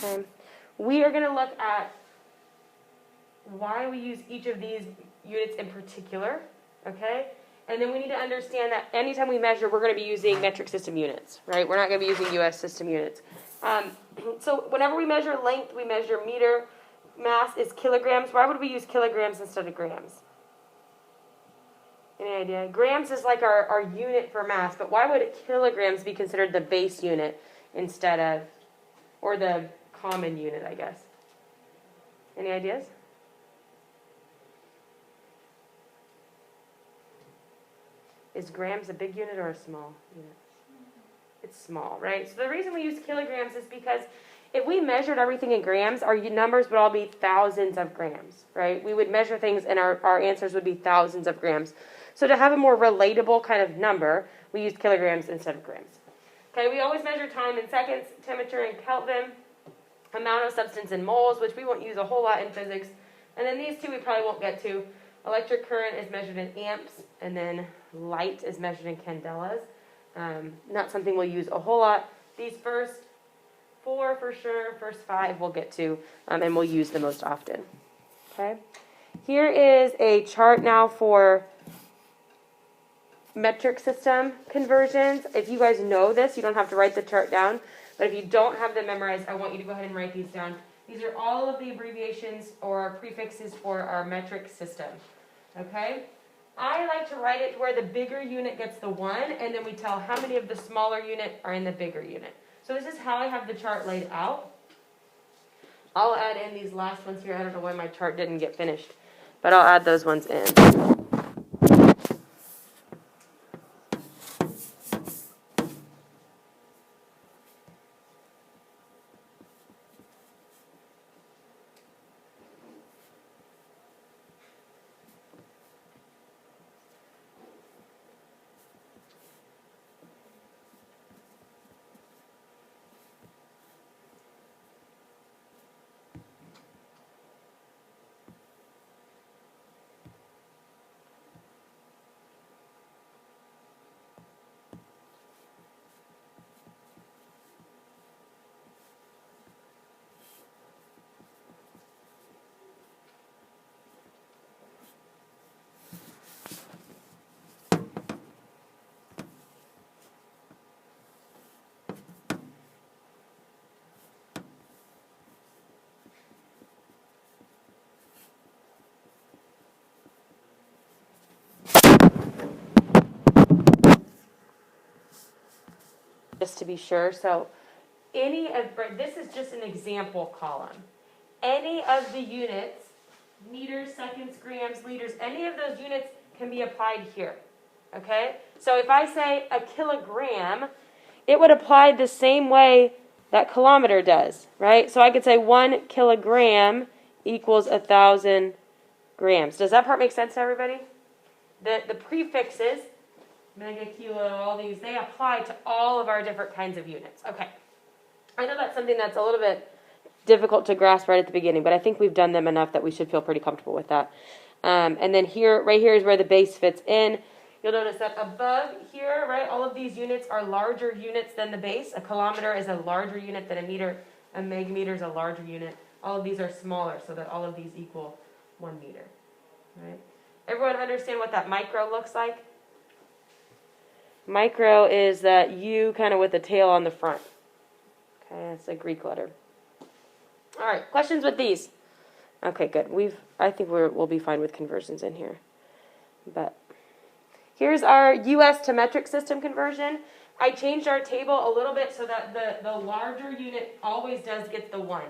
Okay. We are going to look at why we use each of these units in particular, okay? And then we need to understand that anytime we measure, we're going to be using metric system units, right? We're not going to be using U.S. system units. So whenever we measure length, we measure meter. Mass is kilograms. Why would we use kilograms instead of grams? Any idea? Grams is like our unit for mass, but why would kilograms be considered the base unit instead of, or the common unit, I guess? Any ideas? Is grams a big unit or a small unit? It's small, right? So the reason we use kilograms is because if we measured everything in grams, our numbers would all be thousands of grams, right? We would measure things and our answers would be thousands of grams. So to have a more relatable kind of number, we use kilograms instead of grams. Okay, we always measure time in seconds, temperature in Kelvin, amount of substance in moles, which we won't use a whole lot in physics. And then these two we probably won't get to. Electric current is measured in amps, and then light is measured in candelas. Not something we'll use a whole lot. These first 4 for sure, first 5 we'll get to, and we'll use the most often. Okay. Here is a chart now for metric system conversions. If you guys know this, you don't have to write the chart down. But if you don't have them memorized, I want you to go ahead and write these down. These are all of the abbreviations or prefixes for our metric system. Okay? I like to write it where the bigger unit gets the 1, and then we tell how many of the smaller unit are in the bigger unit. So this is how I have the chart laid out. I'll add in these last ones here. I don't know why my chart didn't get finished, but I'll add those ones in. Just to be sure. So this is just an example column. Any of the units, meters, seconds, grams, liters, any of those units can be applied here. Okay? So if I say a kilogram, it would apply the same way that kilometer does, right? So I could say 1 kilogram equals 1,000 grams. Does that part make sense to everybody? The prefixes, mega, kilo, all these, they apply to all of our different kinds of units. Okay. I know that's something that's a little bit difficult to grasp right at the beginning, but I think we've done them enough that we should feel pretty comfortable with that. And then here, right here is where the base fits in. You'll notice that above here, right, all of these units are larger units than the base. A kilometer is a larger unit than a meter. A megameter is a larger unit. All of these are smaller, so that all of these equal 1 meter. Right? Everyone understand what that micro looks like? Micro is that U kind of with the tail on the front. Okay, that's a Greek letter. All right, questions with these? Okay, good. I think we'll be fine with conversions in here. But here's our U.S. to metric system conversion. I changed our table a little bit so that the larger unit always does get the 1.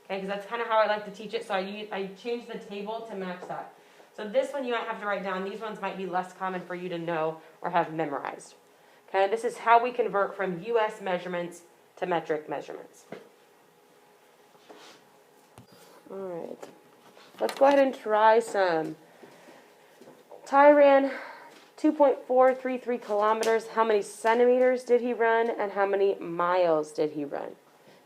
Okay, because that's kind of how I like to teach it. So I changed the table to match that. So this one you might have to write down. These ones might be less common for you to know or have memorized. Okay, this is how we convert from U.S. measurements to metric measurements. All right, let's go ahead and try some. Ty ran 2.433 kilometers. How many centimeters did he run, and how many miles did he run?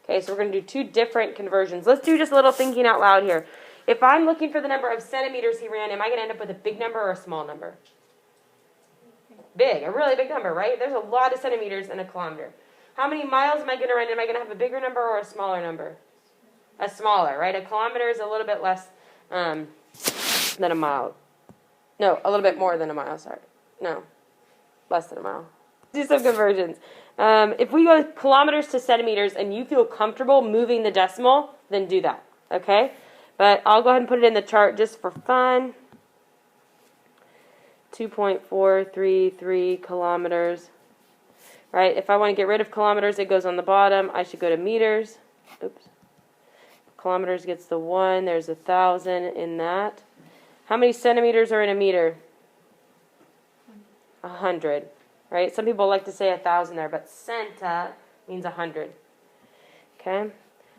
Okay, so we're going to do 2 different conversions. Let's do just a little thinking out loud here. If I'm looking for the number of centimeters he ran, am I going to end up with a big number or a small number? Big, a really big number, right? There's a lot of centimeters in a kilometer. How many miles am I going to run? Am I going to have a bigger number or a smaller number? a smaller, right? A kilometer is a little bit less than a mile. No, a little bit more than a mile, sorry. No, less than a mile. Do some conversions. If we go kilometers to centimeters and you feel comfortable moving the decimal, then do that, okay? But I'll go ahead and put it in the chart just for fun. 2.433 kilometers. Right? If I want to get rid of kilometers, it goes on the bottom. I should go to meters. Oops. Kilometers gets the 1. There's 1,000 in that. How many centimeters are in a meter? 100. Right? Some people like to say 1,000 there, but centa means 100. Okay?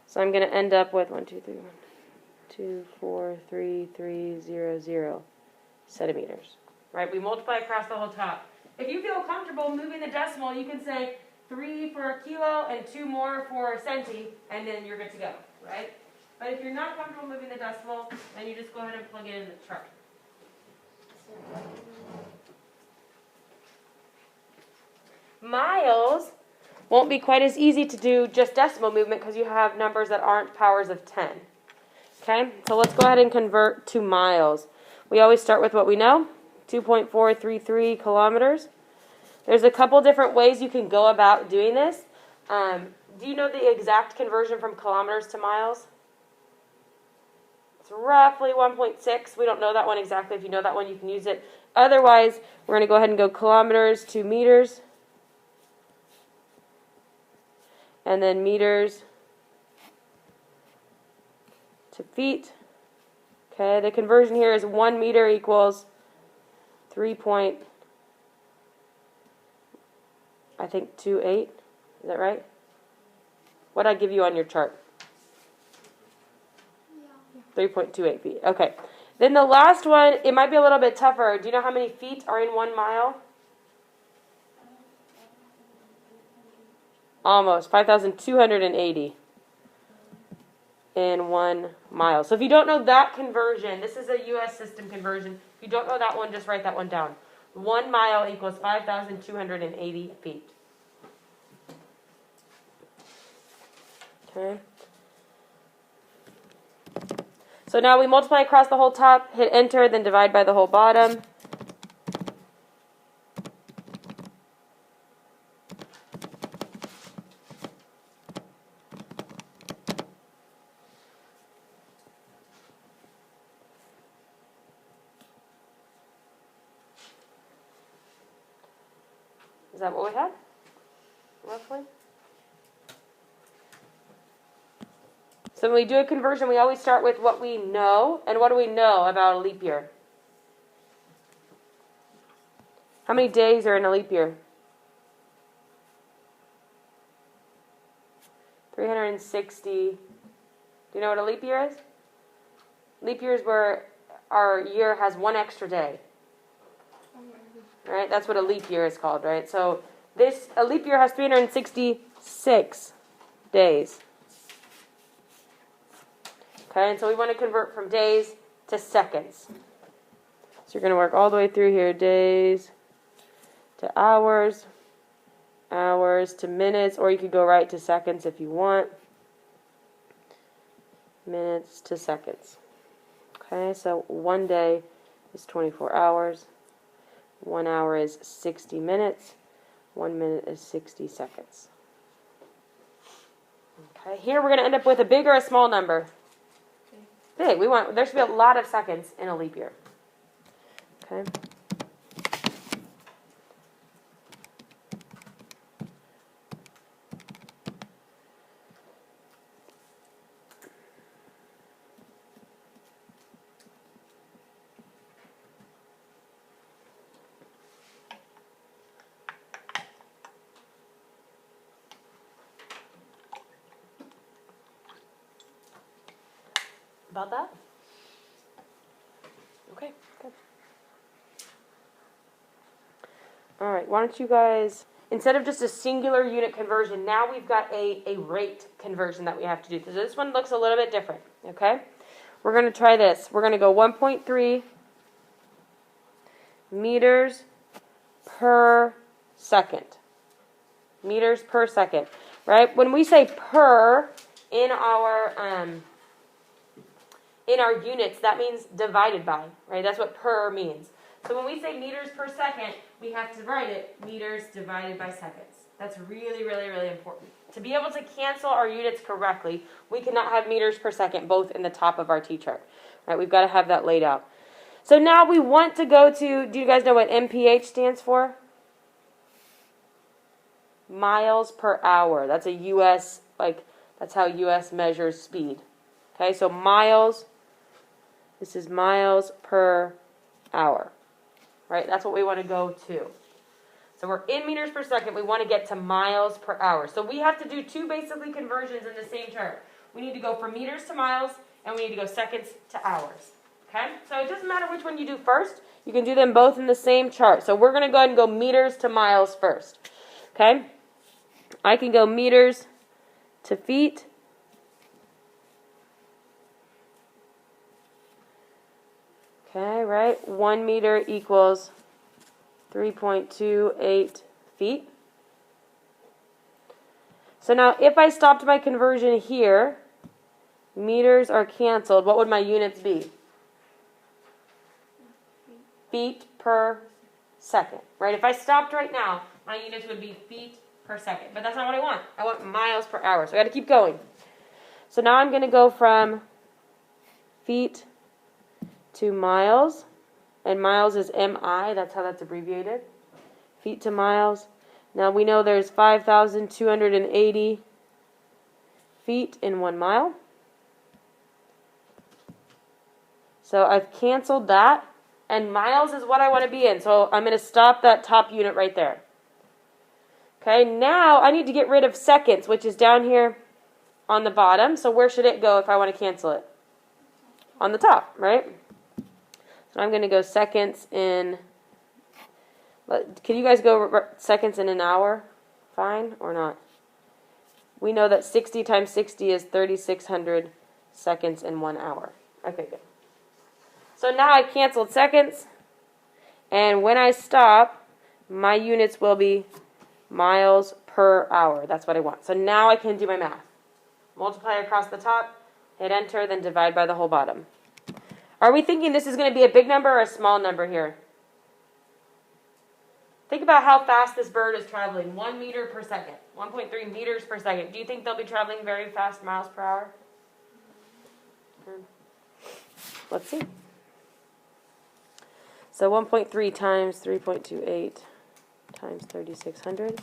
So I'm going to end up with 2,433,000 centimeters. Right? We multiply across the whole top. If you feel comfortable moving the decimal, you can say 3 for a kilo and 2 more for a centi, and then you're good to go, right? But if you're not comfortable moving the decimal, then you just go ahead and plug it in the chart. Miles won't be quite as easy to do just decimal movement because you have numbers that aren't powers of 10. Okay, so let's go ahead and convert to miles. We always start with what we know. 2.433 kilometers. There's a couple different ways you can go about doing this. Do you know the exact conversion from kilometers to miles? It's roughly 1.6. We don't know that one exactly. If you know that one, you can use it. Otherwise, we're going to go ahead and go kilometers to meters. And then meters to feet. Okay, the conversion here is 1 meter equals 3.28. Is that right? What did I give you on your chart? Yeah. 3.28 feet. Okay. Then the last one, it might be a little bit tougher. Do you know how many feet are in 1 mile? Almost. 5,280 in 1 mile. So if you don't know that conversion, this is a U.S. system conversion. If you don't know that one, just write that one down. 1 mile equals 5,280 feet. Okay. So now we multiply across the whole top, hit enter, then divide by the whole bottom. Is that what we had? Roughly? So when we do a conversion, we always start with what we know. And what do we know about a leap year? How many days are in a leap year? 360. Do you know what a leap year is? Leap year is where our year has 1 extra day. Right? That's what a leap year is called, right? So a leap year has 366 days. Okay, and so we want to convert from days to seconds. So you're going to work all the way through here. Days to hours, hours to minutes, or you could go right to seconds if you want. Minutes to seconds. Okay, so 1 day is 24 hours. 1 hour is 60 minutes. 1 minute is 60 seconds. Okay, here we're going to end up with a big or a small number. Big. There should be a lot of seconds in a leap year. Okay. About that? Okay, good. All right, why don't you guys, instead of just a singular unit conversion, now we've got a rate conversion that we have to do. So this one looks a little bit different, okay? We're going to try this. We're going to go 1.3 meters per second. Meters per second, right? When we say per in our in our units, that means divided by, right? That's what per means. So when we say meters per second, we have to write it meters divided by seconds. That's really, really, really important. To be able to cancel our units correctly, we cannot have meters per second both in the top of our T-chart. Right? We've got to have that laid out. So now we want to go to, do you guys know what MPH stands for? Miles per hour. That's a U.S., that's how U.S. measures speed. Okay, so miles, this is miles per hour. Right, that's what we want to go to. So we're in meters per second. We want to get to miles per hour. So we have to do two basically conversions in the same chart. We need to go from meters to miles, and we need to go seconds to hours. Okay? So it doesn't matter which one you do first. You can do them both in the same chart. So we're going to go ahead and go meters to miles first. Okay? I can go meters to feet. Okay, right? 1 meter equals 3.28 feet. So now if I stopped my conversion here, meters are canceled. What would my units be? Feet per second, right? If I stopped right now, my units would be feet per second. But that's not what I want. I want miles per hour. So I got to keep going. So now I'm going to go from feet to miles. And miles is MI. That's how that's abbreviated. Feet to miles. Now we know there's 5,280 feet in 1 mile. So I've canceled that. And miles is what I want to be in. So I'm going to stop that top unit right there. Okay, now I need to get rid of seconds, which is down here on the bottom. So where should it go if I want to cancel it? On the top, right? So I'm going to go seconds in. Can you guys go seconds in an hour? Fine or not? We know that 60 times 60 is 3,600 seconds in 1 hour. Okay, good. So now I canceled seconds, and when I stop, my units will be miles per hour. That's what I want. So now I can do my math. Multiply across the top, hit enter, then divide by the whole bottom. Are we thinking this is going to be a big number or a small number here? Think about how fast this bird is traveling. 1 meter per second. 1.3 meters per second. Do you think they'll be traveling very fast miles per hour? Let's see. So 1.3 times 3.28 times 3,600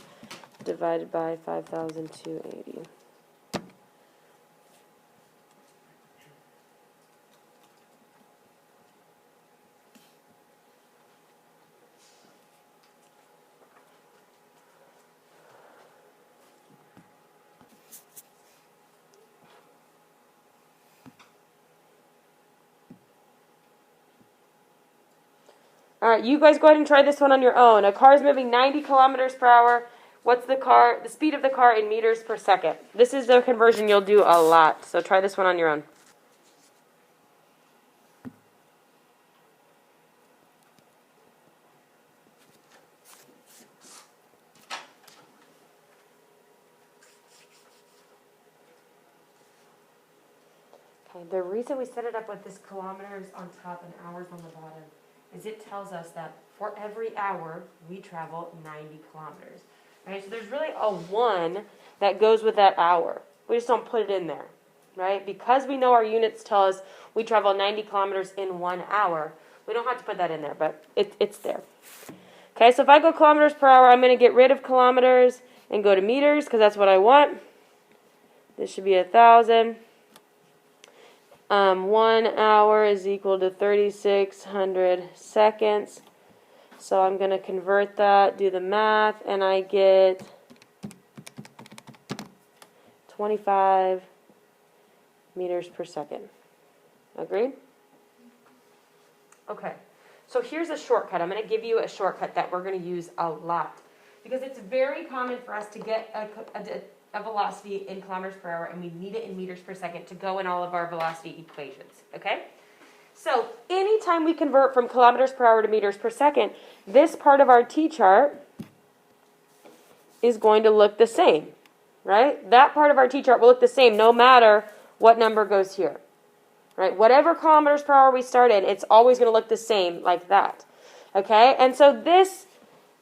divided by 5,280. All right, you guys go ahead and try this one on your own. A car is moving 90 kilometers per hour. What's the speed of the car in meters per second? This is the conversion you'll do a lot. So try this one on your own. Okay, the reason we set it up with this kilometers on top and hours on the bottom is it tells us that for every hour, we travel 90 kilometers. Right? So there's really a 1 that goes with that hour. We just don't put it in there. Right? Because we know our units tell us we travel 90 kilometers in 1 hour, we don't have to put that in there, but it's there. Okay, so if I go kilometers per hour, I'm going to get rid of kilometers and go to meters because that's what I want. This should be 1,000. 1 hour is equal to 3,600 seconds. So I'm going to convert that, do the math, and I get 25 meters per second. Agreed? Okay. So here's a shortcut. I'm going to give you a shortcut that we're going to use a lot. Because it's very common for us to get a velocity in kilometers per hour, and we need it in meters per second to go in all of our velocity equations, okay? So anytime we convert from kilometers per hour to meters per second, this part of our T-chart is going to look the same, right? That part of our T-chart will look the same no matter what number goes here. right? Whatever kilometers per hour we start in, it's always going to look the same like that, okay? And so this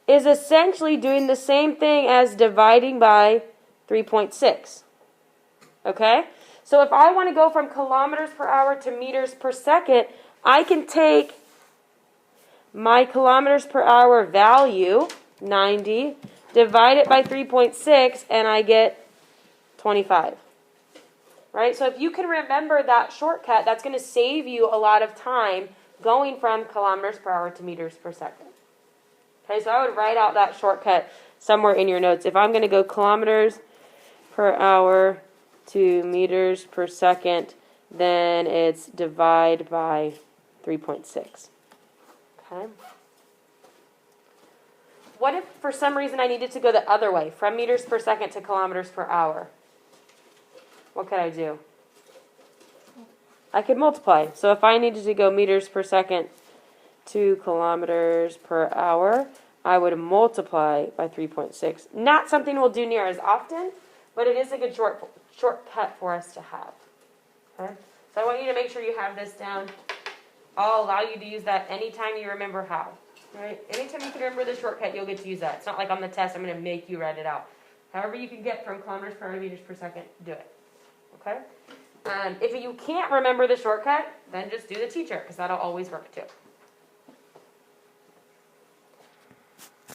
is essentially doing the same thing as dividing by 3.6, okay? So if I want to go from kilometers per hour to meters per second, I can take my kilometers per hour value, 90, divide it by 3.6, and I get 25. Right? So if you can remember that shortcut, that's going to save you a lot of time going from kilometers per hour to meters per second. Okay, so I would write out that shortcut somewhere in your notes. If I'm going to go kilometers per hour to meters per second, then it's divide by 3.6. Okay. What if for some reason I needed to go the other way, from meters per second to kilometers per hour? What could I do? I could multiply. So if I needed to go meters per second to kilometers per hour, I would multiply by 3.6. Not something we'll do near as often, but it is a good shortcut for us to have. Okay? So I want you to make sure you have this down. I'll allow you to use that anytime you remember how. Right? Anytime you can remember the shortcut, you'll get to use that. It's not like on the test, I'm going to make you write it out. However you can get from kilometers per hour to meters per second, do it. Okay? If you can't remember the shortcut, then just do the teacher, because that'll always work too.